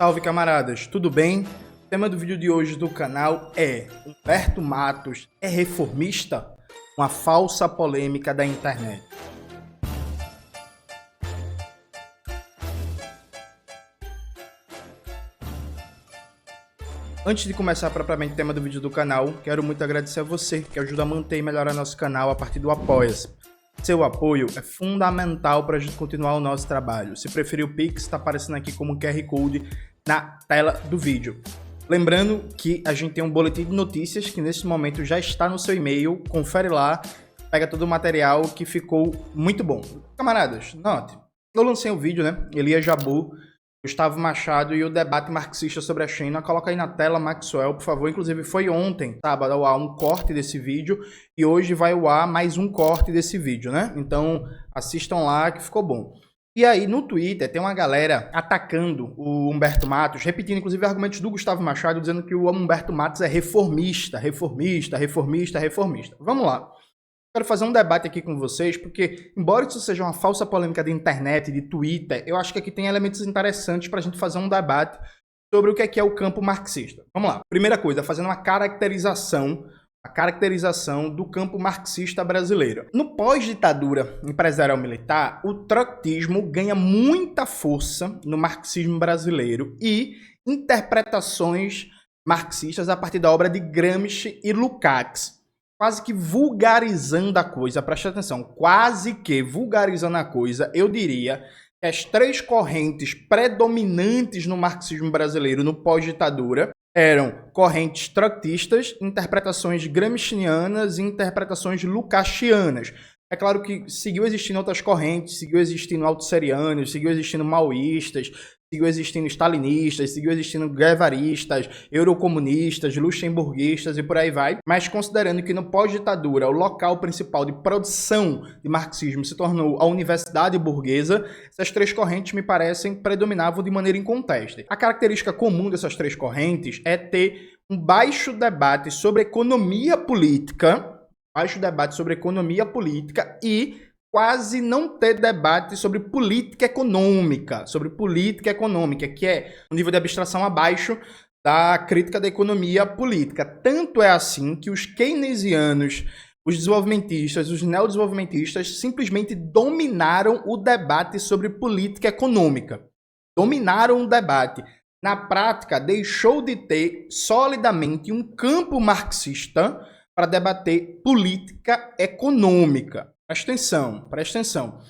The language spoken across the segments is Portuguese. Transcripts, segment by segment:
Salve camaradas, tudo bem? O tema do vídeo de hoje do canal é Humberto Matos é reformista? Uma falsa polêmica da internet. Antes de começar propriamente o tema do vídeo do canal, quero muito agradecer a você que ajuda a manter e melhorar nosso canal a partir do Apoia-se. Seu apoio é fundamental para a gente continuar o nosso trabalho. Se preferir o Pix, está aparecendo aqui como QR Code na tela do vídeo. Lembrando que a gente tem um boletim de notícias que nesse momento já está no seu e-mail. Confere lá, pega todo o material que ficou muito bom. Camaradas, note, eu lancei um vídeo, né? Elias Jabbour, Gustavo Machado e o debate marxista sobre a China. Coloca aí na tela, Maxwell, por favor. Inclusive foi ontem, sábado, ao ar um corte desse vídeo e hoje vai ao ar mais um corte desse vídeo, né? Então assistam lá que ficou bom. E aí no Twitter tem uma galera atacando o Humberto Matos, repetindo inclusive argumentos do Gustavo Machado, dizendo que o Humberto Matos é reformista. Vamos lá. Quero fazer um debate aqui com vocês, porque, embora isso seja uma falsa polêmica de internet, de Twitter, eu acho que aqui tem elementos interessantes para a gente fazer um debate sobre o que é o campo marxista. Vamos lá. Primeira coisa, fazendo uma caracterização do campo marxista brasileiro. No pós-ditadura empresarial militar, o trotskismo ganha muita força no marxismo brasileiro e interpretações marxistas a partir da obra de Gramsci e Lukács. Quase que vulgarizando a coisa, preste atenção, quase que vulgarizando a coisa, eu diria que as três correntes predominantes no marxismo brasileiro no pós-ditadura eram correntes trotskistas, interpretações gramscianas e interpretações lukácianas. É claro que seguiu existindo outras correntes, seguiu existindo althusserianos, seguiu existindo maoístas, seguiu existindo stalinistas, seguiu existindo guevaristas, eurocomunistas, luxemburguistas e por aí vai. Mas considerando que no pós-ditadura o local principal de produção de marxismo se tornou a universidade burguesa, essas três correntes me parecem predominavam de maneira inconteste. A característica comum dessas três correntes é ter um baixo debate sobre economia política, e quase não ter debate sobre política econômica, que é um nível de abstração abaixo da crítica da economia política. Tanto é assim que os keynesianos, os desenvolvimentistas, os neodesenvolvimentistas simplesmente dominaram o debate sobre política econômica. Dominaram o debate. Na prática, deixou de ter solidamente um campo marxista para debater política econômica. Presta atenção.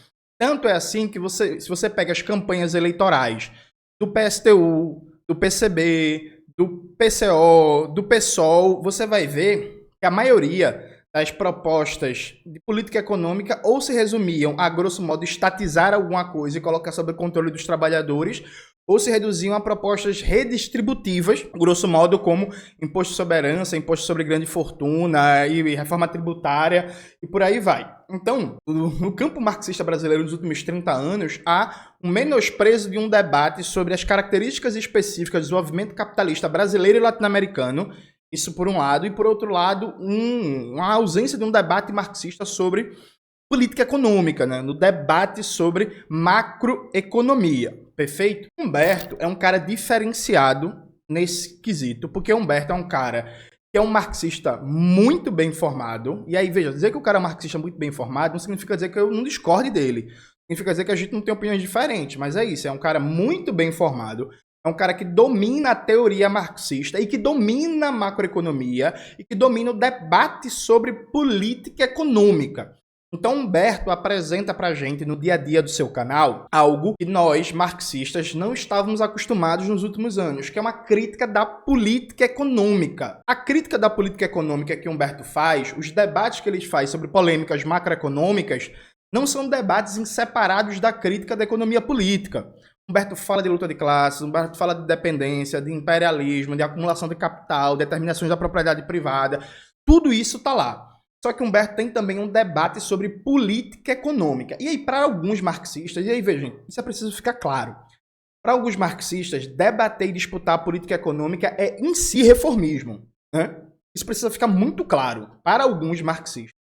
Tanto é assim que se você pega as campanhas eleitorais do PSTU, do PCB, do PCO, do PSOL, você vai ver que a maioria das propostas de política econômica ou se resumiam a, grosso modo, estatizar alguma coisa e colocar sob o controle dos trabalhadores, ou se reduziam a propostas redistributivas, grosso modo como imposto sobre herança, imposto sobre grande fortuna e reforma tributária e por aí vai. Então, no campo marxista brasileiro nos últimos 30 anos, há um menosprezo de um debate sobre as características específicas do desenvolvimento capitalista brasileiro e latino-americano, isso por um lado, e por outro lado, uma ausência de um debate marxista sobre política econômica, né? No debate sobre macroeconomia, perfeito? Humberto é um cara diferenciado nesse quesito, porque Humberto é um cara que é um marxista muito bem informado, e aí, veja, dizer que o cara é um marxista muito bem informado não significa dizer que eu não discorde dele, significa dizer que a gente não tem opiniões diferentes, mas é isso, é um cara muito bem informado, é um cara que domina a teoria marxista e que domina a macroeconomia e que domina o debate sobre política econômica. Então Humberto apresenta pra gente no dia a dia do seu canal algo que nós, marxistas, não estávamos acostumados nos últimos anos, que é uma crítica da política econômica. A crítica da política econômica que Humberto faz, os debates que ele faz sobre polêmicas macroeconômicas, não são debates inseparados da crítica da economia política. Humberto fala de luta de classes, Humberto fala de dependência, de imperialismo, de acumulação de capital, determinações da propriedade privada, tudo isso está lá. Só que Humberto tem também um debate sobre política econômica. E aí, para alguns marxistas, e aí, vejam, isso é preciso ficar claro. Para alguns marxistas, debater e disputar a política econômica é em si reformismo, né? Isso precisa ficar muito claro para alguns marxistas.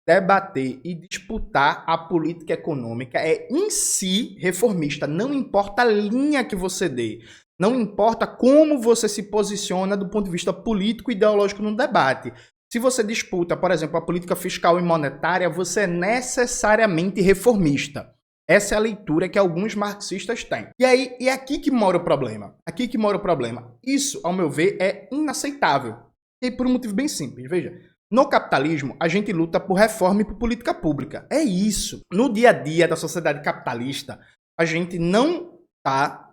Debater e disputar a política econômica é em si reformista. Não importa a linha que você dê. Não importa como você se posiciona do ponto de vista político e ideológico no debate. Se você disputa, por exemplo, a política fiscal e monetária, você é necessariamente reformista. Essa é a leitura que alguns marxistas têm. E aí, é aqui que mora o problema. Aqui que mora o problema. Isso, ao meu ver, é inaceitável. E por um motivo bem simples. Veja, no capitalismo, a gente luta por reforma e por política pública. É isso. No dia a dia da sociedade capitalista, a gente não tá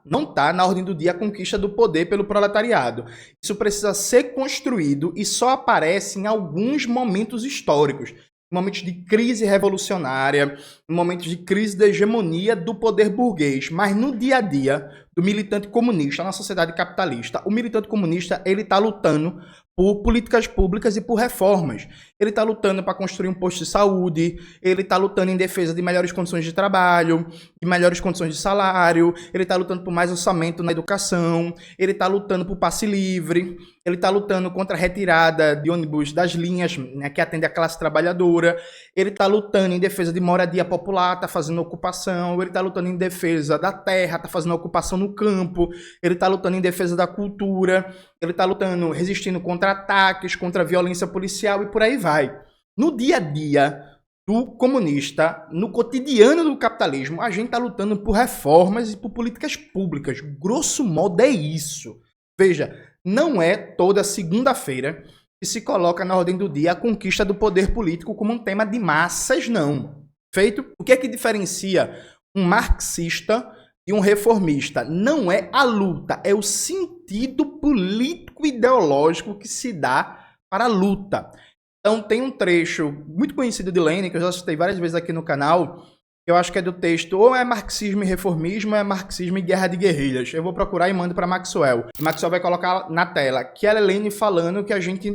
na ordem do dia a conquista do poder pelo proletariado. Isso precisa ser construído e só aparece em alguns momentos históricos. Em momentos de crise revolucionária, em momentos de crise da hegemonia do poder burguês. Mas no dia a dia do militante comunista na sociedade capitalista, o militante comunista ele está lutando por políticas públicas e por reformas. Ele está lutando para construir um posto de saúde, ele está lutando em defesa de melhores condições de trabalho, de melhores condições de salário, ele está lutando por mais orçamento na educação, ele está lutando por passe livre, ele está lutando contra a retirada de ônibus das linhas, né, que atende a classe trabalhadora, ele está lutando em defesa de moradia popular, está fazendo ocupação, ele está lutando em defesa da terra, está fazendo ocupação no campo, ele está lutando em defesa da cultura, ele está lutando, resistindo contra ataques, contra a violência policial e por aí vai. No dia a dia do comunista, no cotidiano do capitalismo, a gente está lutando por reformas e por políticas públicas. Grosso modo é isso. Veja, não é toda segunda-feira que se coloca na ordem do dia a conquista do poder político como um tema de massas, não. Feito? O que é que diferencia um marxista e um reformista? Não é a luta, é o sentido político-ideológico que se dá para a luta. Então tem um trecho muito conhecido de Lenin, que eu já citei várias vezes aqui no canal, eu acho que é do texto ou é marxismo e reformismo ou é marxismo e guerra de guerrilhas. Eu vou procurar e mando para Maxwell. O Maxwell vai colocar na tela que é Lenin falando que a gente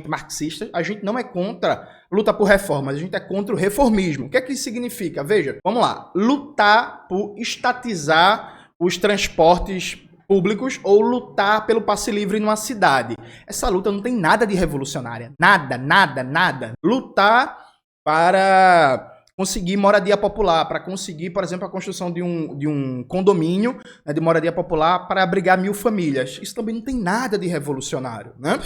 marxista, a gente não é contra luta por reformas, a gente é contra o reformismo. O que é que isso significa? Veja, vamos lá. Lutar por estatizar os transportes públicos ou lutar pelo passe livre numa cidade. Essa luta não tem nada de revolucionária. Nada, nada, nada. Lutar para conseguir moradia popular, para conseguir, por exemplo, a construção de um condomínio, né, de moradia popular para abrigar 1000 famílias. Isso também não tem nada de revolucionário, né?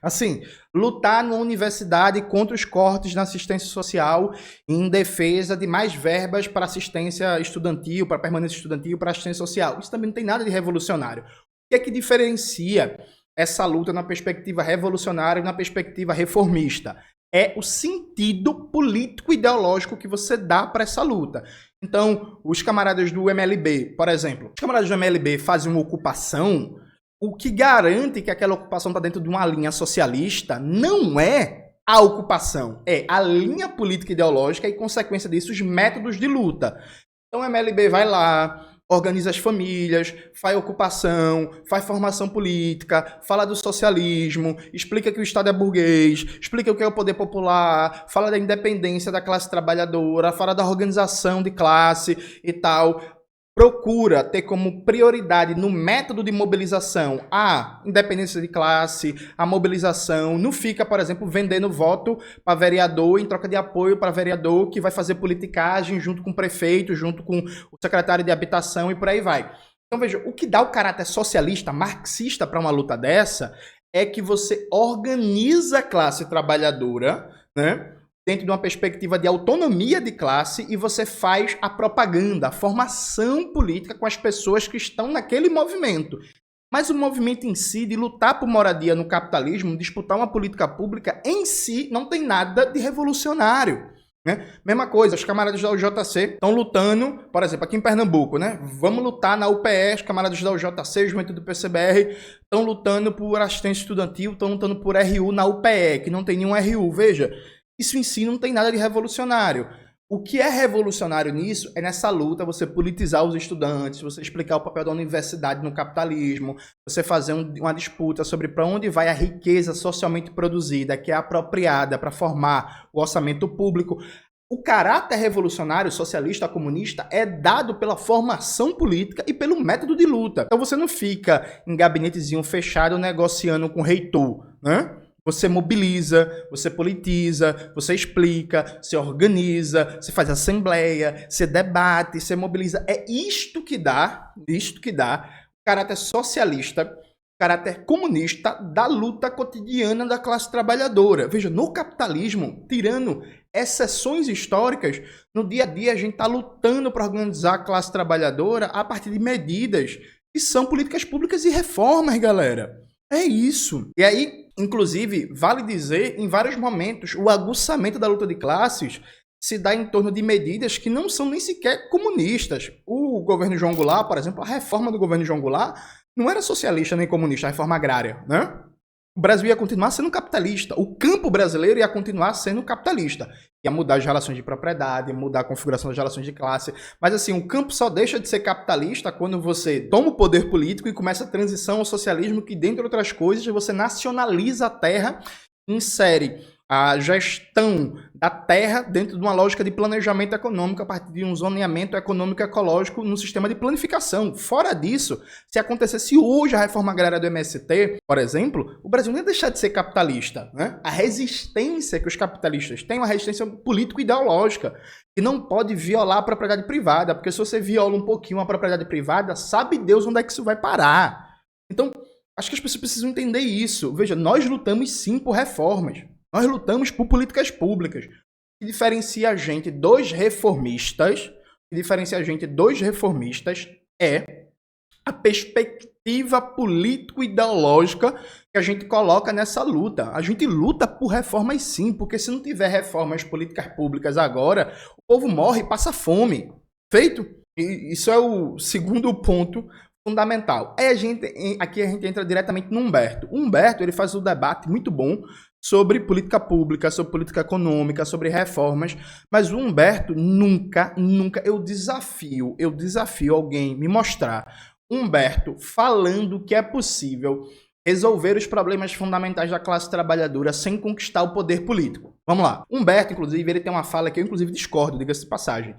Assim, lutar numa universidade contra os cortes na assistência social em defesa de mais verbas para assistência estudantil, para permanência estudantil, para assistência social. Isso também não tem nada de revolucionário. O que é que diferencia essa luta na perspectiva revolucionária e na perspectiva reformista? É o sentido político-ideológico que você dá para essa luta. Então, os camaradas do MLB, por exemplo, os camaradas do MLB fazem uma ocupação, o que garante que aquela ocupação está dentro de uma linha socialista não é a ocupação, é a linha política ideológica e, consequência disso, os métodos de luta. Então, o MLB vai lá, organiza as famílias, faz ocupação, faz formação política, fala do socialismo, explica que o Estado é burguês, explica o que é o poder popular, fala da independência da classe trabalhadora, fala da organização de classe e tal. Procura ter como prioridade no método de mobilização a independência de classe, a mobilização. Não fica, por exemplo, vendendo voto para vereador em troca de apoio para vereador que vai fazer politicagem junto com o prefeito, junto com o secretário de habitação e por aí vai. Então veja, o que dá o caráter socialista, marxista para uma luta dessa é que você organiza a classe trabalhadora, né? Dentro de uma perspectiva de autonomia de classe e você faz a propaganda, a formação política com as pessoas que estão naquele movimento. Mas o movimento em si, de lutar por moradia no capitalismo, disputar uma política pública, em si não tem nada de revolucionário. Né? Mesma coisa, os camaradas da UJC estão lutando, por exemplo, aqui em Pernambuco, né? Vamos lutar na UPE, os camaradas da UJC, Juventude do PCBR, estão lutando por assistência estudantil, estão lutando por RU na UPE, que não tem nenhum RU. Veja, isso em si não tem nada de revolucionário. O que é revolucionário nisso é nessa luta você politizar os estudantes, você explicar o papel da universidade no capitalismo, você fazer uma disputa sobre para onde vai a riqueza socialmente produzida, que é apropriada para formar o orçamento público. O caráter revolucionário, socialista, comunista é dado pela formação política e pelo método de luta. Então você não fica em gabinetezinho fechado negociando com o reitor, né? Você mobiliza, você politiza, você explica, você organiza, você faz assembleia, você debate, você mobiliza. É isto que dá caráter socialista, caráter comunista da luta cotidiana da classe trabalhadora. Veja, no capitalismo, tirando exceções históricas, no dia a dia a gente está lutando para organizar a classe trabalhadora a partir de medidas que são políticas públicas e reformas, galera. É isso. E aí, inclusive, vale dizer, em vários momentos, o aguçamento da luta de classes se dá em torno de medidas que não são nem sequer comunistas. O governo João Goulart, por exemplo, a reforma do governo João Goulart não era socialista nem comunista, a reforma agrária, né? O Brasil ia continuar sendo capitalista. O campo brasileiro ia continuar sendo capitalista. Ia mudar as relações de propriedade, mudar a configuração das relações de classe. Mas assim, o campo só deixa de ser capitalista quando você toma o poder político e começa a transição ao socialismo, que, dentre outras coisas, você nacionaliza a terra e insere a gestão da terra dentro de uma lógica de planejamento econômico a partir de um zoneamento econômico ecológico no sistema de planificação. Fora disso, se acontecesse hoje a reforma agrária do MST, por exemplo, o Brasil não ia deixar de ser capitalista, né? A resistência que os capitalistas têm é uma resistência político-ideológica, que não pode violar a propriedade privada, porque se você viola um pouquinho a propriedade privada, sabe Deus onde é que isso vai parar. Então, acho que as pessoas precisam entender isso. Veja, nós lutamos sim por reformas. Nós lutamos por políticas públicas. O que diferencia a gente dos reformistas, é a perspectiva político-ideológica que a gente coloca nessa luta. A gente luta por reformas sim, porque se não tiver reformas políticas públicas agora, o povo morre e passa fome. Feito? E isso é o segundo ponto fundamental. Aqui a gente entra diretamente no Humberto. O Humberto, ele faz um debate muito bom sobre política pública, sobre política econômica, sobre reformas, mas o Humberto nunca, eu desafio alguém me mostrar Humberto falando que é possível resolver os problemas fundamentais da classe trabalhadora sem conquistar o poder político. Vamos lá. Humberto, inclusive, ele tem uma fala que eu, inclusive, discordo, diga-se de passagem.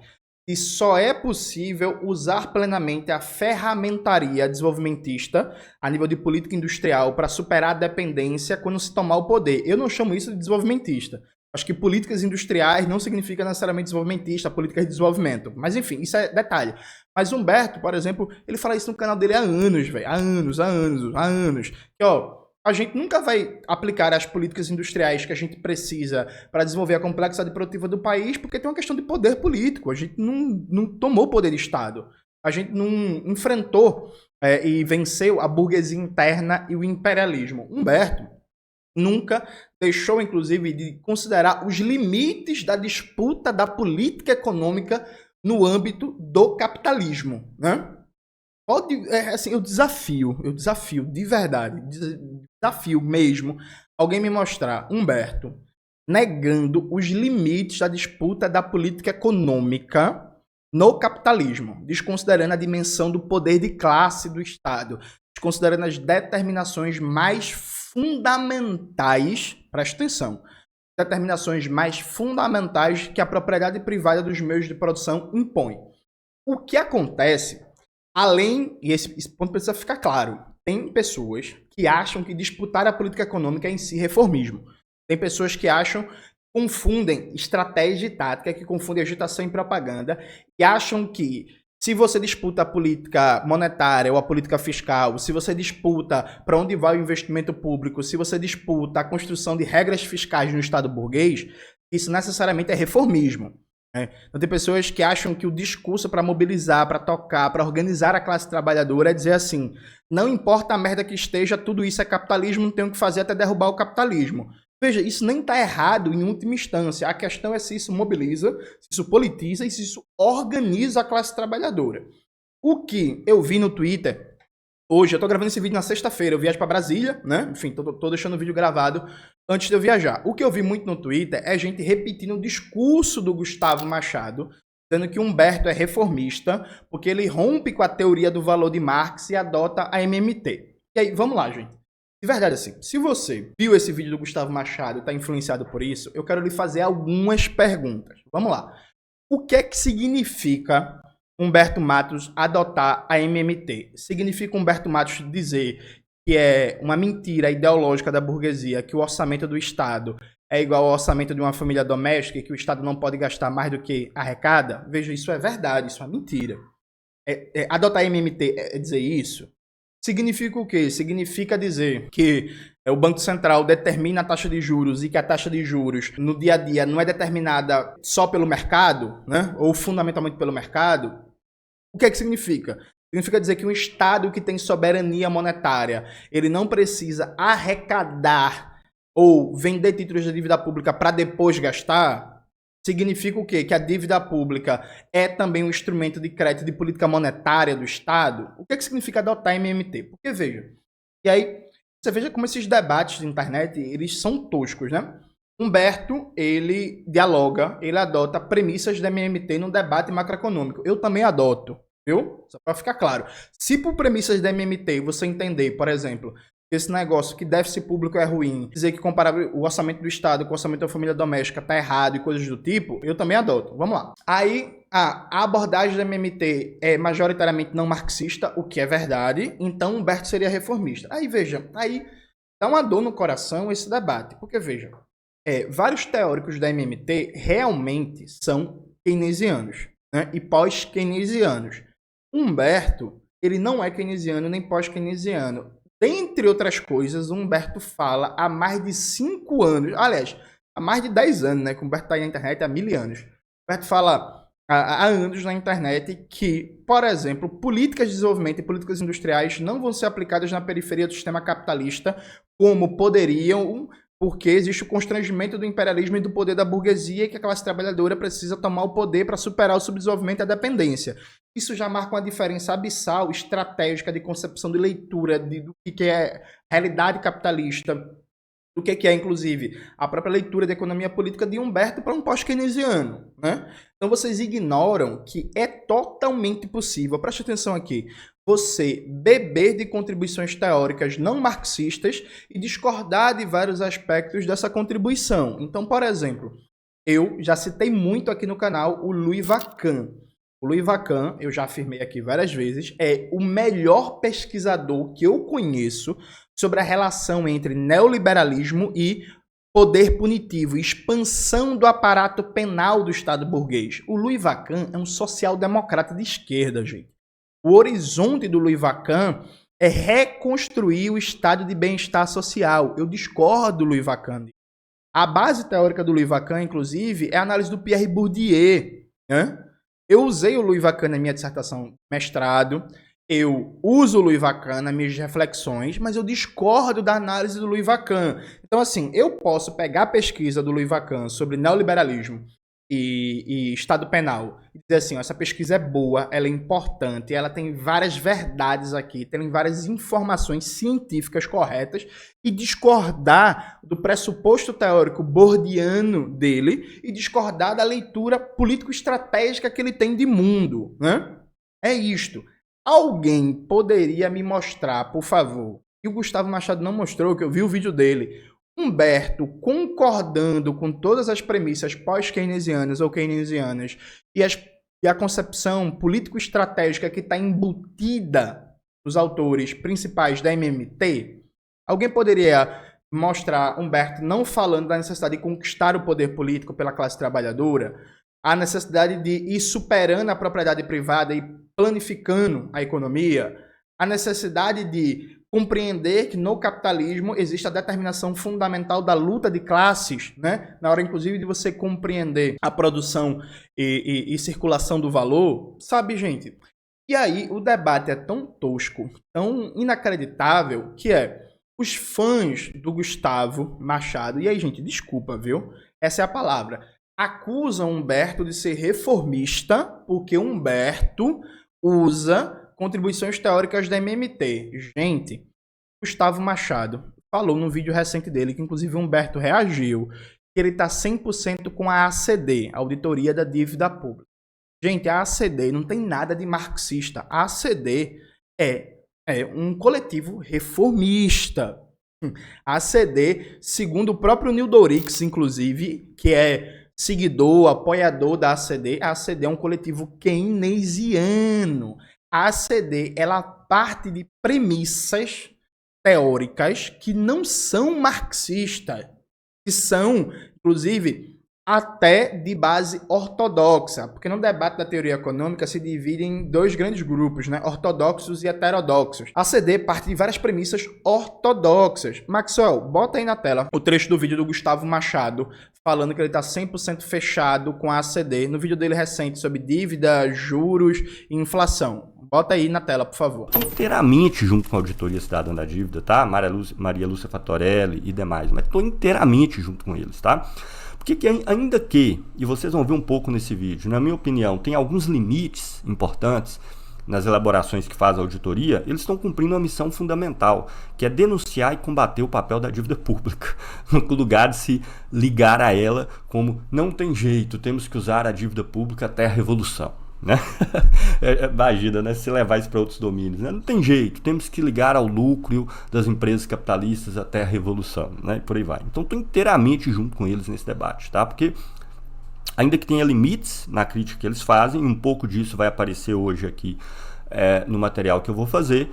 E só é possível usar plenamente a ferramentaria desenvolvimentista a nível de política industrial para superar a dependência quando se tomar o poder. Eu não chamo isso de desenvolvimentista. Acho que políticas industriais não significa necessariamente desenvolvimentista, políticas de desenvolvimento. Mas enfim, isso é detalhe. Mas Humberto, por exemplo, ele fala isso no canal dele há anos, velho. Há anos. Que, ó, a gente nunca vai aplicar as políticas industriais que a gente precisa para desenvolver a complexidade produtiva do país, porque tem uma questão de poder político. A gente não tomou poder de Estado. A gente não enfrentou e venceu a burguesia interna e o imperialismo. Humberto nunca deixou, inclusive, de considerar os limites da disputa da política econômica no âmbito do capitalismo, né? Assim, eu desafio, de verdade, desafio mesmo, alguém me mostrar Humberto negando os limites da disputa da política econômica no capitalismo, desconsiderando a dimensão do poder de classe do Estado, desconsiderando as determinações mais fundamentais, presta atenção, determinações mais fundamentais que a propriedade privada dos meios de produção impõe. O que acontece, além, e esse ponto precisa ficar claro, tem pessoas que acham que disputar a política econômica é em si reformismo. Tem pessoas que confundem estratégia e tática, que confundem agitação e propaganda, e acham que se você disputa a política monetária ou a política fiscal, se você disputa para onde vai o investimento público, se você disputa a construção de regras fiscais no Estado burguês, isso necessariamente é reformismo. Então tem pessoas que acham que o discurso para mobilizar, para tocar, para organizar a classe trabalhadora é dizer assim, não importa a merda que esteja, tudo isso é capitalismo, não tem o que fazer até derrubar o capitalismo. Veja, isso nem está errado em última instância. A questão é se isso mobiliza, se isso politiza e se isso organiza a classe trabalhadora. O que eu vi no Twitter, hoje, eu estou gravando esse vídeo na sexta-feira, eu viajo para Brasília, né? Enfim, tô deixando o vídeo gravado antes de eu viajar. O que eu vi muito no Twitter é gente repetindo o discurso do Gustavo Machado, dizendo que Humberto é reformista, porque ele rompe com a teoria do valor de Marx e adota a MMT. E aí, vamos lá, gente. De verdade, assim, se você viu esse vídeo do Gustavo Machado e está influenciado por isso, eu quero lhe fazer algumas perguntas. Vamos lá. O que é que significa Humberto Matos adotar a MMT? Significa Humberto Matos dizer que é uma mentira ideológica da burguesia, que o orçamento do Estado é igual ao orçamento de uma família doméstica e que o Estado não pode gastar mais do que arrecada? Veja, isso é verdade, isso é mentira. Adotar a MMT é dizer isso? Significa o quê? Significa dizer que o Banco Central determina a taxa de juros e que a taxa de juros no dia a dia não é determinada só pelo mercado, né? Ou fundamentalmente pelo mercado. O que é que significa? Significa dizer que um Estado que tem soberania monetária, ele não precisa arrecadar ou vender títulos de dívida pública para depois gastar. Significa o quê? Que a dívida pública é também um instrumento de crédito de política monetária do Estado? O que é que significa adotar MMT? Porque, veja, e aí você veja como esses debates de internet, eles são toscos, né? Humberto, ele dialoga, ele adota premissas da MMT no debate macroeconômico. Eu também adoto, viu? Só para ficar claro. Se por premissas da MMT você entender, por exemplo, esse negócio que déficit público é ruim, dizer que comparar o orçamento do Estado com o orçamento da família doméstica tá errado e coisas do tipo, eu também adoto. Vamos lá. Aí, a abordagem da MMT é majoritariamente não marxista, o que é verdade, então Humberto seria reformista. Aí, veja, aí dá uma dor no coração esse debate, porque, veja, vários teóricos da MMT realmente são keynesianos, né, e pós-keynesianos. Humberto, ele não é keynesiano nem pós-keynesiano. Dentre outras coisas, o Humberto fala há mais de 5 anos, aliás, há mais de 10 anos, né? Que o Humberto está aí na internet há 1000 anos. O Humberto fala há anos na internet que, por exemplo, políticas de desenvolvimento e políticas industriais não vão ser aplicadas na periferia do sistema capitalista como poderiam, porque existe o constrangimento do imperialismo e do poder da burguesia e que a classe trabalhadora precisa tomar o poder para superar o subdesenvolvimento e a dependência. Isso já marca uma diferença abissal, estratégica de concepção de leitura do que é realidade capitalista, do que é, inclusive, a própria leitura da economia política de Humberto para um pós-keynesiano, né? Então vocês ignoram que é totalmente possível, preste atenção aqui, você beber de contribuições teóricas não marxistas e discordar de vários aspectos dessa contribuição. Então, por exemplo, eu já citei muito aqui no canal o Louis Vacan. O Louis Vacan, eu já afirmei aqui várias vezes, é o melhor pesquisador que eu conheço sobre a relação entre neoliberalismo e poder punitivo, expansão do aparato penal do Estado burguês. O Louis Vacan é um social-democrata de esquerda, gente. O horizonte do Louis Vacan é reconstruir o estado de bem-estar social. Eu discordo do Louis Vacan. A base teórica do Louis Vacan, inclusive, é a análise do Pierre Bourdieu, né? Eu usei o Louis Vacan na minha dissertação de mestrado, eu uso o Louis Vacan nas minhas reflexões, mas eu discordo da análise do Louis Vacan. Então, assim, eu posso pegar a pesquisa do Louis Vacan sobre neoliberalismo e Estado penal e dizer assim, ó, essa pesquisa é boa, ela é importante, ela tem várias verdades aqui, tem várias informações científicas corretas e discordar do pressuposto teórico bourdiano dele e discordar da leitura político-estratégica que ele tem de mundo, né? É isto. Alguém poderia me mostrar, por favor, e o Gustavo Machado não mostrou, que eu vi o vídeo dele, Humberto concordando com todas as premissas pós-keynesianas ou keynesianas e a concepção político-estratégica que está embutida nos autores principais da MMT? Alguém poderia mostrar Humberto não falando da necessidade de conquistar o poder político pela classe trabalhadora, a necessidade de ir superando a propriedade privada e planificando a economia, a necessidade de compreender que no capitalismo existe a determinação fundamental da luta de classes, né? Na hora, inclusive, de você compreender a produção e circulação do valor, sabe, gente? E aí, o debate é tão tosco, tão inacreditável, que os fãs do Gustavo Machado, e aí, gente, desculpa, viu? Essa é a palavra. Acusam Humberto de ser reformista, porque Humberto usa contribuições teóricas da MMT. Gente, Gustavo Machado falou no vídeo recente dele, que inclusive Humberto reagiu, que ele está 100% com a ACD, Auditoria da Dívida Pública. Gente, a ACD não tem nada de marxista. A ACD é um coletivo reformista. A ACD, segundo o próprio Neil Dorix, inclusive, que é seguidor, apoiador da ACD, a ACD é um coletivo keynesiano. A ACD, ela parte de premissas teóricas que não são marxistas, que são, inclusive, até de base ortodoxa, porque no debate da teoria econômica se divide em dois grandes grupos, né? Ortodoxos e heterodoxos. A CD parte de várias premissas ortodoxas. Maxwell, bota aí na tela o trecho do vídeo do Gustavo Machado, falando que ele está 100% fechado com a ACD, no vídeo dele recente sobre dívida, juros e inflação. Bota aí na tela, por favor. Inteiramente junto com a Auditoria Cidadã da Dívida, tá? Maria Lúcia Fatorelli e demais, mas estou inteiramente junto com eles, tá? Porque ainda que, e vocês vão ver um pouco nesse vídeo, na minha opinião, tem alguns limites importantes nas elaborações que faz a auditoria, eles estão cumprindo uma missão fundamental, que é denunciar e combater o papel da dívida pública, no lugar de se ligar a ela como não tem jeito, temos que usar a dívida pública até a revolução. Né? Imagina, né? Se levar isso para outros domínios, né? Não tem jeito, temos que ligar ao lucro das empresas capitalistas até a revolução, né? E por aí vai. Então estou inteiramente junto com eles nesse debate, tá? Porque ainda que tenha limites na crítica que eles fazem, um pouco disso vai aparecer hoje aqui no material que eu vou fazer,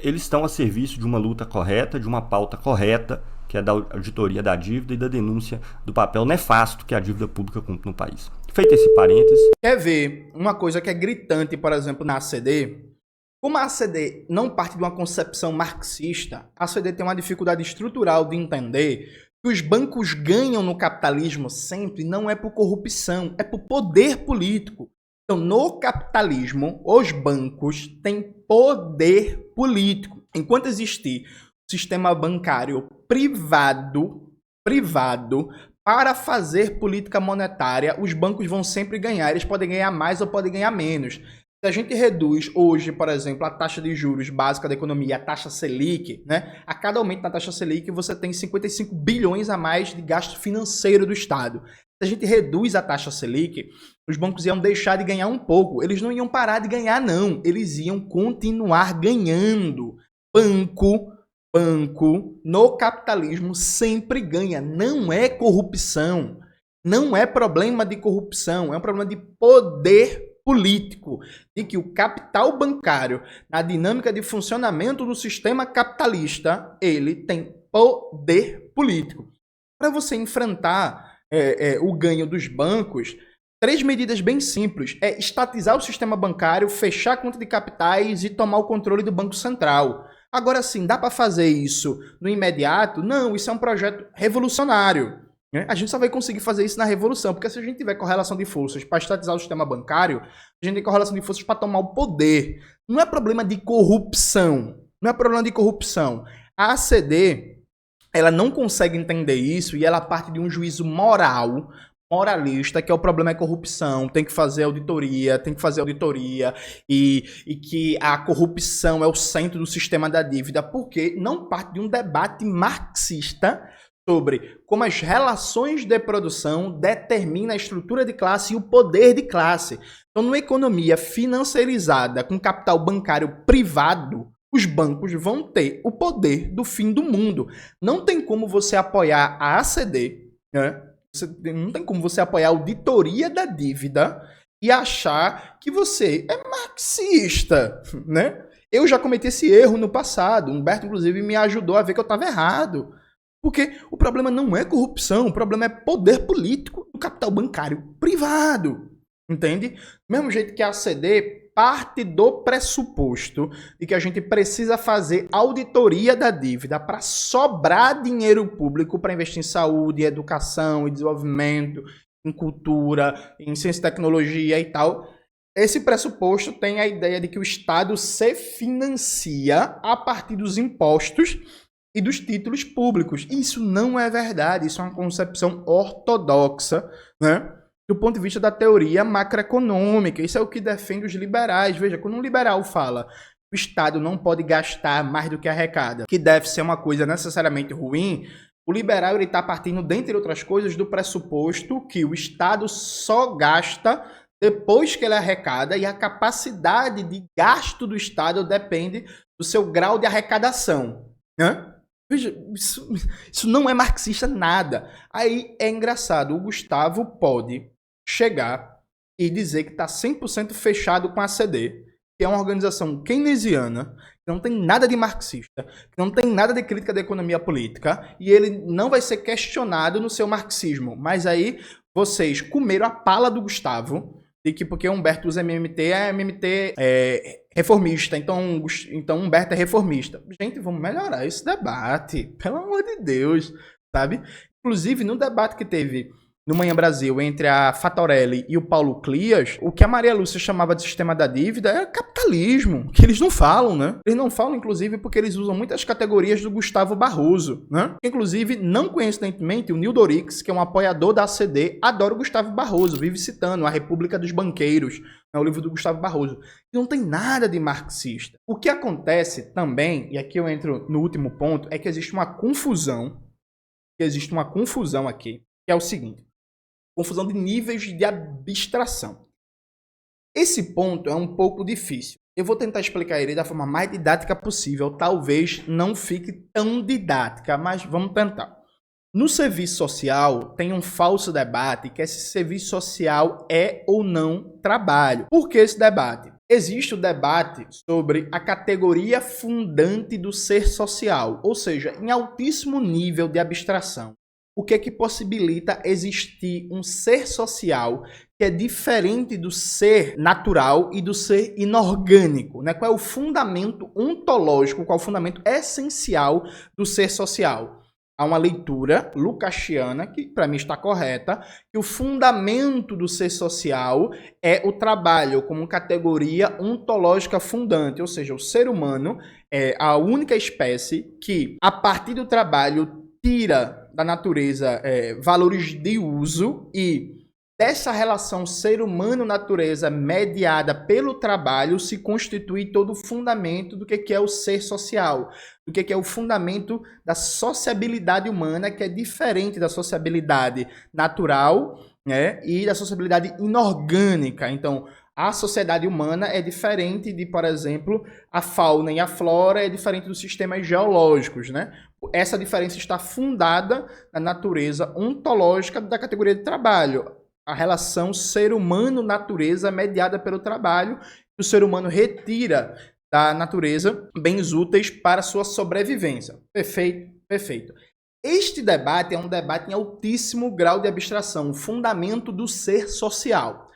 eles estão a serviço de uma luta correta, de uma pauta correta, que é da auditoria da dívida e da denúncia do papel nefasto que a dívida pública cumpre no país. Feito esse parênteses. Quer ver uma coisa que é gritante, por exemplo, na ACD? Como a ACD não parte de uma concepção marxista, a ACD tem uma dificuldade estrutural de entender que os bancos ganham no capitalismo sempre não é por corrupção, é por poder político. Então, no capitalismo, os bancos têm poder político. Enquanto existir sistema bancário privado, para fazer política monetária, os bancos vão sempre ganhar. Eles podem ganhar mais ou podem ganhar menos. Se a gente reduz hoje, por exemplo, a taxa de juros básica da economia, a taxa Selic, né? A cada aumento na taxa Selic, você tem 55 bilhões a mais de gasto financeiro do Estado. Se a gente reduz a taxa Selic, os bancos iam deixar de ganhar um pouco. Eles não iam parar de ganhar, não. Eles iam continuar ganhando. Banco no capitalismo sempre ganha. Não é corrupção. Não é problema de corrupção. É um problema de poder político. De que o capital bancário, na dinâmica de funcionamento do sistema capitalista, ele tem poder político. Para você enfrentar o ganho dos bancos, 3 medidas bem simples. É estatizar o sistema bancário, fechar a conta de capitais e tomar o controle do Banco Central. Agora sim, dá para fazer isso no imediato? Não, isso é um projeto revolucionário. Né? A gente só vai conseguir fazer isso na revolução, porque se a gente tiver correlação de forças para estatizar o sistema bancário, a gente tem correlação de forças para tomar o poder. Não é problema de corrupção. Não é problema de corrupção. A ACD, ela não consegue entender isso e ela parte de um juízo moralista, que é o problema é corrupção, tem que fazer auditoria e que a corrupção é o centro do sistema da dívida, porque não parte de um debate marxista sobre como as relações de produção determinam a estrutura de classe e o poder de classe. Então, numa economia financiarizada com capital bancário privado, os bancos vão ter o poder do fim do mundo. Não tem como você apoiar a ACD, né? Não tem como você apoiar a auditoria da dívida e achar que você é marxista, né? Eu já cometi esse erro no passado. O Humberto, inclusive, me ajudou a ver que eu estava errado. Porque o problema não é corrupção, o problema é poder político do capital bancário privado. Entende? Do mesmo jeito que a ACD parte do pressuposto de que a gente precisa fazer auditoria da dívida para sobrar dinheiro público para investir em saúde, educação e desenvolvimento, em cultura, em ciência e tecnologia e tal. Esse pressuposto tem a ideia de que o Estado se financia a partir dos impostos e dos títulos públicos. Isso não é verdade, isso é uma concepção ortodoxa, né? Do ponto de vista da teoria macroeconômica. Isso é o que defende os liberais. Veja, quando um liberal fala que o Estado não pode gastar mais do que arrecada, que deve ser uma coisa necessariamente ruim, o liberal está partindo, dentre outras coisas, do pressuposto que o Estado só gasta depois que ele arrecada e a capacidade de gasto do Estado depende do seu grau de arrecadação. Né? Veja, isso não é marxista nada. Aí é engraçado, o Gustavo pode chegar e dizer que está 100% fechado com a ACD, que é uma organização keynesiana, que não tem nada de marxista, que não tem nada de crítica da economia política, e ele não vai ser questionado no seu marxismo. Mas aí vocês comeram a pala do Gustavo, de que porque Humberto usa MMT é reformista, então Humberto é reformista. Gente, vamos melhorar esse debate, pelo amor de Deus, sabe? Inclusive, no debate que teve no Manhã Brasil entre a Fatorelli e o Paulo Clias, o que a Maria Lúcia chamava de sistema da dívida é capitalismo, que eles não falam, né? Eles não falam, inclusive, porque eles usam muitas categorias do Gustavo Barroso, né? Inclusive, não coincidentemente, o Nildo Orix, que é um apoiador da ACD, adora o Gustavo Barroso, vive citando A República dos Banqueiros, o livro do Gustavo Barroso. Não tem nada de marxista. O que acontece também, e aqui eu entro no último ponto, é que existe uma confusão aqui, que é o seguinte: confusão de níveis de abstração. Esse ponto é um pouco difícil. Eu vou tentar explicar ele da forma mais didática possível. Talvez não fique tão didática, mas vamos tentar. No serviço social, tem um falso debate que esse serviço social é ou não trabalho. Por que esse debate? Existe o debate sobre a categoria fundante do ser social, ou seja, em altíssimo nível de abstração. O que é que possibilita existir um ser social que é diferente do ser natural e do ser inorgânico, né? Qual é o fundamento ontológico, qual é o fundamento essencial do ser social? Há uma leitura lukácsiana, que para mim está correta, que o fundamento do ser social é o trabalho como categoria ontológica fundante, ou seja, o ser humano é a única espécie que, a partir do trabalho, tira da natureza valores de uso, e dessa relação ser humano-natureza mediada pelo trabalho se constitui todo o fundamento do que é o ser social, do que é o fundamento da sociabilidade humana, que é diferente da sociabilidade natural, né, e da sociabilidade inorgânica. Então, a sociedade humana é diferente de, por exemplo, a fauna e a flora, é diferente dos sistemas geológicos, né? Essa diferença está fundada na natureza ontológica da categoria de trabalho. A relação ser humano-natureza mediada pelo trabalho, que o ser humano retira da natureza bens úteis para sua sobrevivência. Perfeito, perfeito. Este debate é um debate em altíssimo grau de abstração, o fundamento do ser social.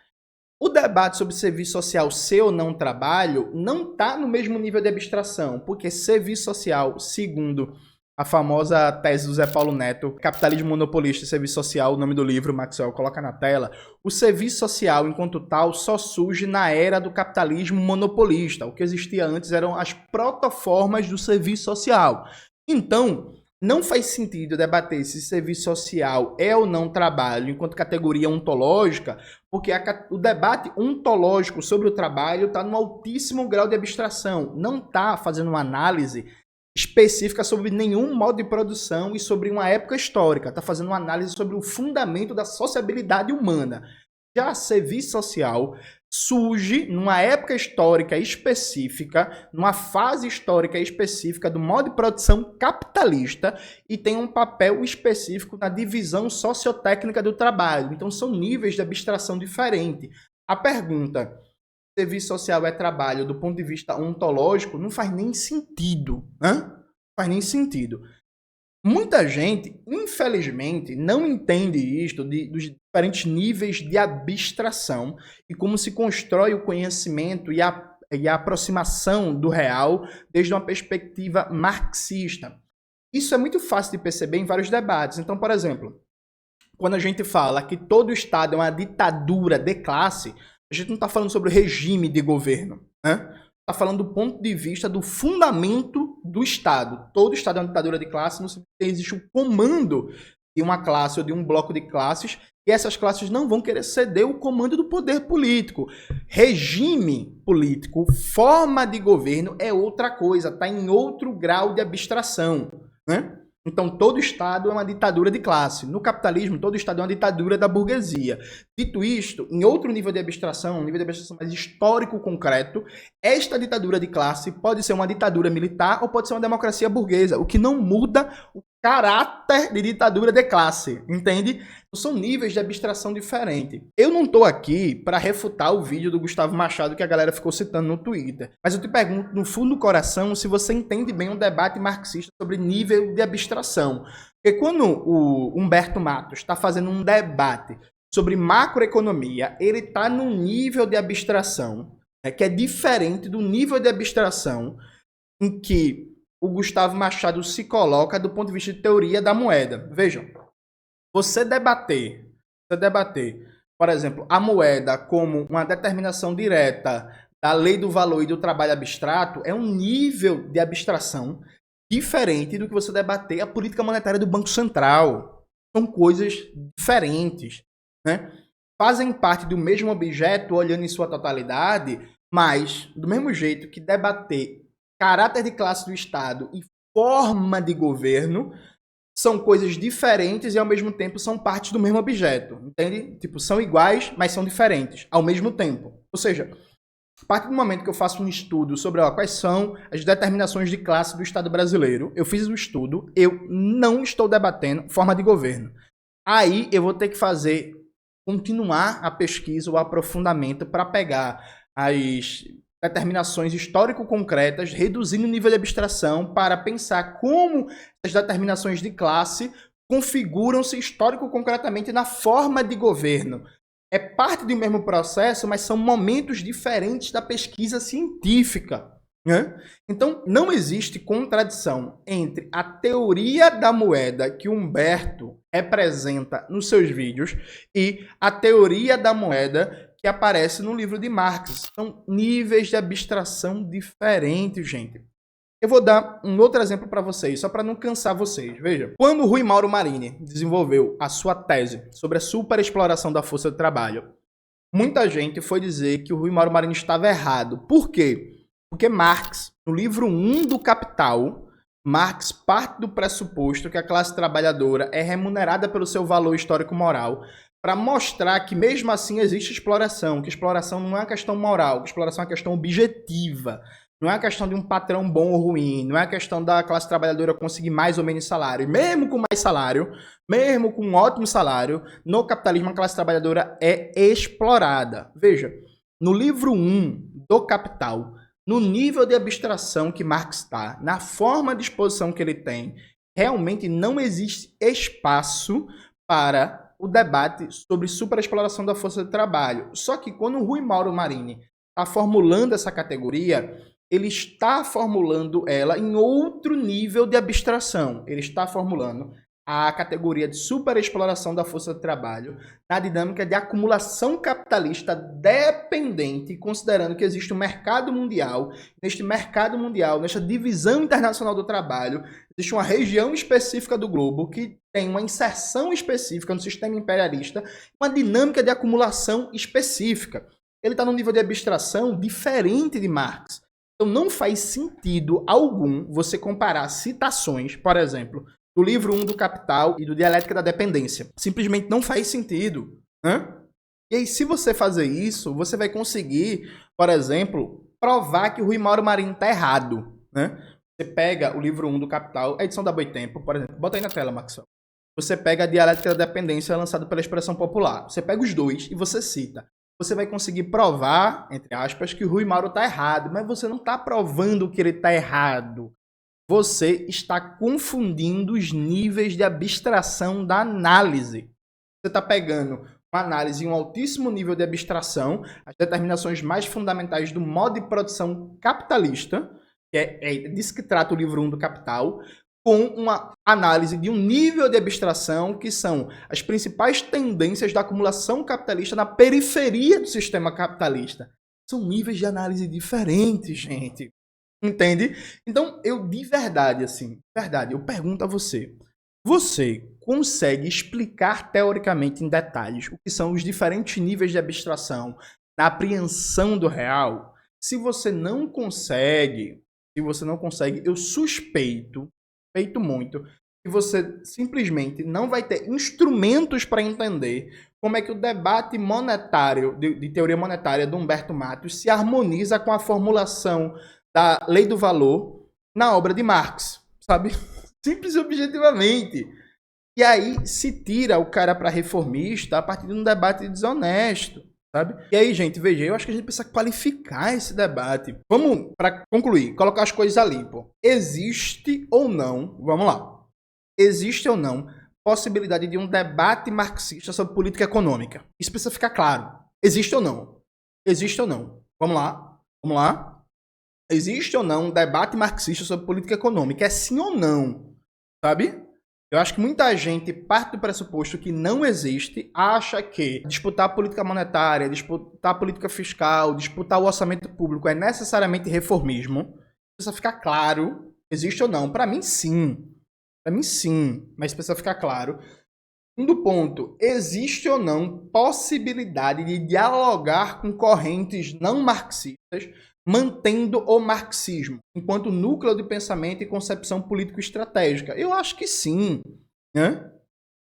O debate sobre serviço social ser ou não trabalho não está no mesmo nível de abstração, porque serviço social, segundo a famosa tese do Zé Paulo Neto, Capitalismo Monopolista e Serviço Social, o nome do livro, Maxwell coloca na tela, o serviço social, enquanto tal, só surge na era do capitalismo monopolista. O que existia antes eram as protoformas do serviço social. Então, não faz sentido debater se serviço social é ou não trabalho enquanto categoria ontológica, porque o debate ontológico sobre o trabalho está num altíssimo grau de abstração. Não está fazendo uma análise específica sobre nenhum modo de produção e sobre uma época histórica. Está fazendo uma análise sobre o fundamento da sociabilidade humana. Já serviço social surge numa época histórica específica, numa fase histórica específica do modo de produção capitalista e tem um papel específico na divisão sociotécnica do trabalho. Então são níveis de abstração diferentes. A pergunta: serviço social é trabalho do ponto de vista ontológico, não faz nem sentido. Não faz nem sentido. Muita gente, infelizmente, não entende isto dos diferentes níveis de abstração e como se constrói o conhecimento e a aproximação do real desde uma perspectiva marxista. Isso é muito fácil de perceber em vários debates. Então, por exemplo, quando a gente fala que todo Estado é uma ditadura de classe, a gente não está falando sobre o regime de governo, né? Está falando do ponto de vista do fundamento do Estado. Todo Estado é uma ditadura de classe, não existe um comando de uma classe ou de um bloco de classes, e essas classes não vão querer ceder o comando do poder político. Regime político, forma de governo é outra coisa, está em outro grau de abstração, né? Então, todo Estado é uma ditadura de classe. No capitalismo, todo Estado é uma ditadura da burguesia. Dito isto, em outro nível de abstração, um nível de abstração mais histórico concreto, esta ditadura de classe pode ser uma ditadura militar ou pode ser uma democracia burguesa, o que não muda o caráter de ditadura de classe, entende? São níveis de abstração diferentes. Eu não tô aqui para refutar o vídeo do Gustavo Machado que a galera ficou citando no Twitter, mas eu te pergunto, no fundo do coração, se você entende bem um debate marxista sobre nível de abstração. Porque quando o Humberto Matos está fazendo um debate sobre macroeconomia, ele está num nível de abstração, né, que é diferente do nível de abstração em que o Gustavo Machado se coloca do ponto de vista de teoria da moeda. Vejam, você debater, por exemplo, a moeda como uma determinação direta da lei do valor e do trabalho abstrato é um nível de abstração diferente do que você debater a política monetária do Banco Central. São coisas diferentes, né? Fazem parte do mesmo objeto, olhando em sua totalidade, mas do mesmo jeito que debater caráter de classe do Estado e forma de governo são coisas diferentes e ao mesmo tempo são partes do mesmo objeto, entende? Tipo, são iguais, mas são diferentes ao mesmo tempo. Ou seja, a partir do momento que eu faço um estudo sobre quais são as determinações de classe do Estado brasileiro, eu fiz o estudo, eu não estou debatendo forma de governo. Aí eu vou ter que continuar a pesquisa, o aprofundamento para pegar as determinações histórico-concretas, reduzindo o nível de abstração para pensar como as determinações de classe configuram-se histórico-concretamente na forma de governo. É parte do mesmo processo, mas são momentos diferentes da pesquisa científica, né? Então, não existe contradição entre a teoria da moeda que Humberto representa nos seus vídeos e a teoria da moeda que aparece no livro de Marx. São níveis de abstração diferentes, gente. Eu vou dar um outro exemplo para vocês, só para não cansar vocês. Veja, quando o Rui Mauro Marini desenvolveu a sua tese sobre a superexploração da força de trabalho, muita gente foi dizer que o Rui Mauro Marini estava errado. Por quê? Porque Marx, no livro 1 do Capital, Marx parte do pressuposto que a classe trabalhadora é remunerada pelo seu valor histórico-moral, para mostrar que mesmo assim existe exploração, que exploração não é uma questão moral, que exploração é uma questão objetiva, não é uma questão de um patrão bom ou ruim, não é a questão da classe trabalhadora conseguir mais ou menos salário. E mesmo com mais salário, mesmo com um ótimo salário, no capitalismo a classe trabalhadora é explorada. Veja, no livro 1 do Capital, no nível de abstração que Marx está, na forma de exposição que ele tem, realmente não existe espaço para o debate sobre superexploração da força de trabalho. Só que quando o Rui Mauro Marini está formulando essa categoria, ele está formulando ela em outro nível de abstração. Ele está formulando a categoria de superexploração da força de trabalho na dinâmica de acumulação capitalista dependente, considerando que existe um mercado mundial. Neste mercado mundial, nesta divisão internacional do trabalho, existe uma região específica do globo que tem uma inserção específica no sistema imperialista, uma dinâmica de acumulação específica. Ele está num nível de abstração diferente de Marx. Então não faz sentido algum você comparar citações, por exemplo, do livro 1 do Capital e do Dialética da Dependência. Simplesmente não faz sentido, né? E aí, se você fazer isso, você vai conseguir, por exemplo, provar que o Rui Mauro Marini está errado, né? Você pega o livro 1 do Capital, a edição da Boitempo, por exemplo, bota aí na tela, Maxwell. Você pega a Dialética da Dependência lançada pela Expressão Popular. Você pega os dois e você cita. Você vai conseguir provar, entre aspas, que o Rui Mauro está errado, mas você não está provando que ele está errado. Você está confundindo os níveis de abstração da análise. Você está pegando uma análise em um altíssimo nível de abstração, as determinações mais fundamentais do modo de produção capitalista, que é disso que trata o livro 1 do Capital, com uma análise de um nível de abstração que são as principais tendências da acumulação capitalista na periferia do sistema capitalista. São níveis de análise diferentes, gente. Entende? Então, eu de verdade, eu pergunto a você. Você consegue explicar teoricamente em detalhes o que são os diferentes níveis de abstração na apreensão do real? Se você não consegue, eu suspeito muito, que você simplesmente não vai ter instrumentos para entender como é que o debate monetário, de teoria monetária do Humberto Matos se harmoniza com a formulação da lei do valor na obra de Marx, sabe? Simples e objetivamente. E aí se tira o cara para reformista a partir de um debate desonesto, sabe? E aí, gente, veja, eu acho que a gente precisa qualificar esse debate. Vamos, para concluir, colocar as coisas ali, pô. Existe ou não, vamos lá, existe ou não possibilidade de um debate marxista sobre política econômica? Isso precisa ficar claro. Existe ou não? Existe ou não? Vamos lá, vamos lá. Existe ou não um debate marxista sobre política econômica? É sim ou não? Sabe? Eu acho que muita gente parte do pressuposto que não existe, acha que disputar a política monetária, disputar a política fiscal, disputar o orçamento público é necessariamente reformismo. Precisa ficar claro, existe ou não. Para mim, sim. Para mim, sim. Mas precisa ficar claro. Segundo ponto, existe ou não possibilidade de dialogar com correntes não marxistas, mantendo o marxismo enquanto núcleo de pensamento e concepção político-estratégica? Eu acho que sim, né?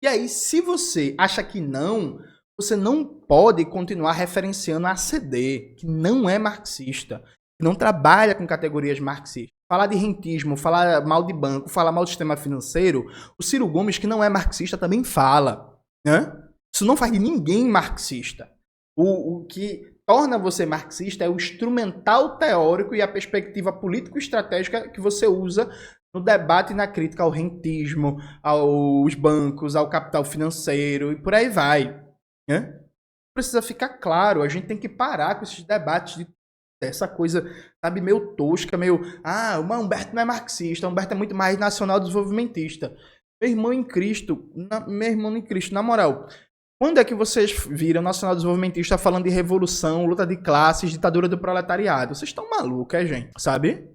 E aí, se você acha que não, você não pode continuar referenciando a ACD, que não é marxista, que não trabalha com categorias marxistas. Falar de rentismo, falar mal de banco, falar mal do sistema financeiro, o Ciro Gomes, que não é marxista, também fala, né? Isso não faz de ninguém marxista. O que torna você marxista é o instrumental teórico e a perspectiva político-estratégica que você usa no debate e na crítica ao rentismo, aos bancos, ao capital financeiro e por aí vai, né? Precisa ficar claro, a gente tem que parar com esses debates de essa coisa, sabe, meio tosca, meio... Ah, o Humberto não é marxista, o Humberto é muito mais nacional desenvolvimentista. Meu irmão em Cristo, na moral, quando é que vocês viram nacional desenvolvimentista falando de revolução, luta de classes, ditadura do proletariado? Vocês estão malucos, gente, sabe?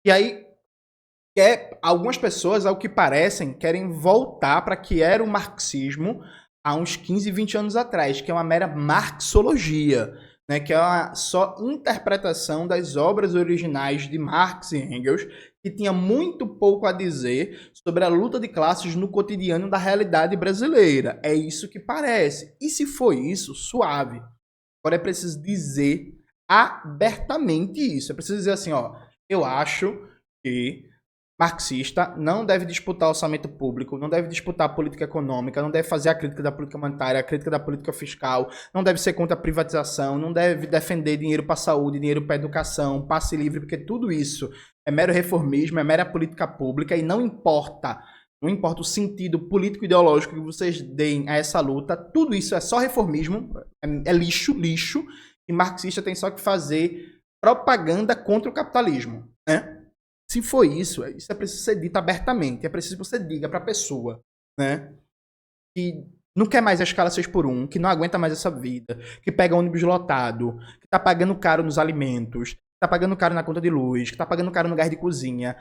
E aí, algumas pessoas, ao que parecem, querem voltar para que era o marxismo há uns 15, 20 anos atrás, que é uma mera marxologia, né, que é uma só interpretação das obras originais de Marx e Engels, que tinha muito pouco a dizer sobre a luta de classes no cotidiano da realidade brasileira. É isso que parece. E se foi isso, suave. Agora é preciso dizer abertamente isso. É preciso dizer assim, ó, eu acho que marxista não deve disputar orçamento público, não deve disputar a política econômica, não deve fazer a crítica da política monetária, a crítica da política fiscal, não deve ser contra a privatização, não deve defender dinheiro para a saúde, dinheiro para a educação, passe livre, porque tudo isso é mero reformismo, é mera política pública e não importa o sentido político-ideológico que vocês deem a essa luta, tudo isso é só reformismo, é lixo, e marxista tem só que fazer propaganda contra o capitalismo, né? Se for isso é preciso ser dito abertamente, é preciso que você diga para a pessoa, né, que não quer mais a escala 6x1, que não aguenta mais essa vida, que pega ônibus lotado, que tá pagando caro nos alimentos, que tá pagando caro na conta de luz, que tá pagando caro no gás de cozinha.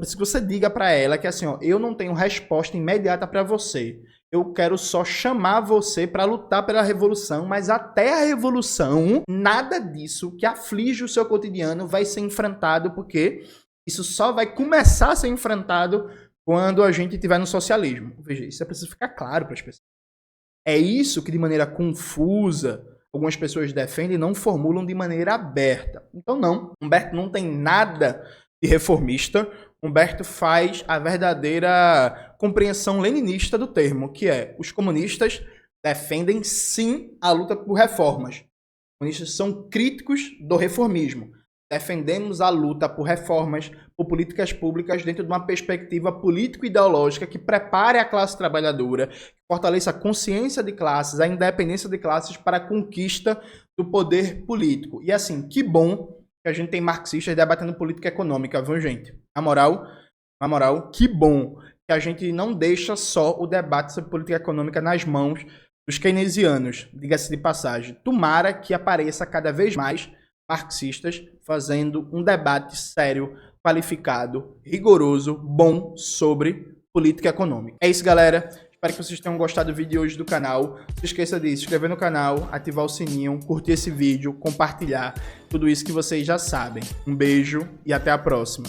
Se você diga para ela que assim, ó, eu não tenho resposta imediata para você, eu quero só chamar você para lutar pela revolução, mas até a revolução, nada disso que aflige o seu cotidiano vai ser enfrentado, porque isso só vai começar a ser enfrentado quando a gente estiver no socialismo. Veja, isso é preciso ficar claro para as pessoas. É isso que, de maneira confusa, algumas pessoas defendem e não formulam de maneira aberta. Então, não. Humberto não tem nada de reformista. Humberto faz a verdadeira compreensão leninista do termo, que é: os comunistas defendem, sim, a luta por reformas. Os comunistas são críticos do reformismo. Defendemos a luta por reformas, por políticas públicas dentro de uma perspectiva político-ideológica que prepare a classe trabalhadora, que fortaleça a consciência de classes, a independência de classes para a conquista do poder político. E assim, que bom que a gente tem marxistas debatendo política econômica, viu, gente? Na moral, que bom que a gente não deixa só o debate sobre política econômica nas mãos dos keynesianos, diga-se de passagem. Tomara que apareça cada vez mais marxistas fazendo um debate sério, qualificado, rigoroso, bom sobre política econômica. É isso, galera. Espero que vocês tenham gostado do vídeo de hoje do canal. Não se esqueça de se inscrever no canal, ativar o sininho, curtir esse vídeo, compartilhar, tudo isso que vocês já sabem. Um beijo e até a próxima.